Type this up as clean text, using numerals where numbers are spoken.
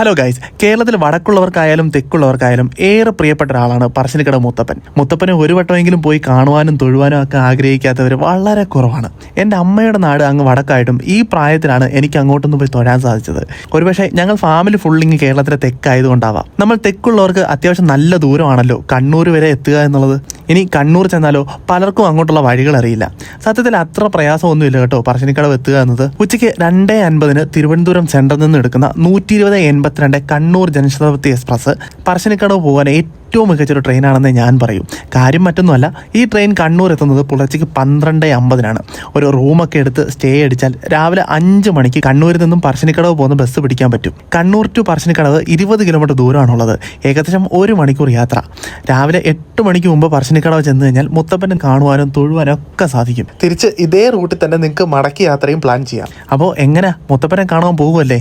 Hello guys, കേരളത്തിൽ വടക്കുള്ളവർക്കായാലും തെക്കുള്ളവർക്കായാലും ഏറെ പ്രിയപ്പെട്ട ഒരാളാണ് പറശ്ശിനിക്കടവ് മുത്തപ്പൻ. മുത്തപ്പനെ ഒരു വട്ടമെങ്കിലും പോയി കാണുവാനും തൊഴുവാനും ഒക്കെ ആഗ്രഹിക്കാത്തവർ വളരെ കുറവാണ്. എൻ്റെ അമ്മയുടെ നാട് അങ്ങ് വടക്കായിട്ടും ഈ പ്രായത്തിലാണ് എനിക്ക് അങ്ങോട്ടൊന്നും പോയി തൊഴാൻ സാധിച്ചത്. ഒരുപക്ഷെ ഞങ്ങൾ ഫാമിലി ഫുള്ളിങ് കേരളത്തിലെ തെക്കായതുകൊണ്ടാവാം. നമ്മൾ തെക്കുള്ളവർക്ക് അത്യാവശ്യം നല്ല ദൂരമാണല്ലോ കണ്ണൂർ വരെ എത്തുക എന്നുള്ളത്. ഇനി കണ്ണൂർ ചെന്നാലോ പലർക്കും അങ്ങോട്ടുള്ള വഴികൾ അറിയില്ല. സത്യത്തിൽ അത്ര പ്രയാസമൊന്നുമില്ല കേട്ടോ പറശ്ശിനിക്കടവ് എത്തുക എന്നത്. ഉച്ചയ്ക്ക് 2:50 തിരുവനന്തപുരം സെൻട്രൽ നിന്ന് എടുക്കുന്ന 120/82 കണ്ണൂർ ജനശതാബ്ദി എക്സ്പ്രസ് പറശ്ശിനിക്കടവ് പോകാൻ ഏറ്റവും മികച്ചൊരു ട്രെയിനാണെന്ന് ഞാൻ പറയും. കാര്യം മറ്റൊന്നുമല്ല, ഈ ട്രെയിൻ കണ്ണൂർ എത്തുന്നത് പുലർച്ചയ്ക്ക് 12:50 ഒരു റൂമൊക്കെ എടുത്ത് സ്റ്റേ അടിച്ചാൽ രാവിലെ 5 മണിക്ക് കണ്ണൂരിൽ നിന്നും പറശ്ശിനിക്കടവ് പോകുന്ന ബസ് പിടിക്കാൻ പറ്റും. കണ്ണൂർ ടു പറശ്ശിനിക്കടവ് 20 കിലോമീറ്റർ ദൂരമാണുള്ളത്. ഏകദേശം 1 മണിക്കൂർ യാത്ര. രാവിലെ 8 മണിക്ക് മുമ്പ് പറശ്ശിനിക്കടവ് ചെന്ന് കഴിഞ്ഞാൽ മുത്തപ്പനെ കാണുവാനും തൊഴുവാനും ഒക്കെ സാധിക്കും. തിരിച്ച് ഇതേ റൂട്ടിൽ തന്നെ നിങ്ങൾക്ക് മടക്കി യാത്രയും പ്ലാൻ ചെയ്യാം. അപ്പോൾ എങ്ങനെ മുത്തപ്പനെ കാണാൻ പോകുമല്ലേ?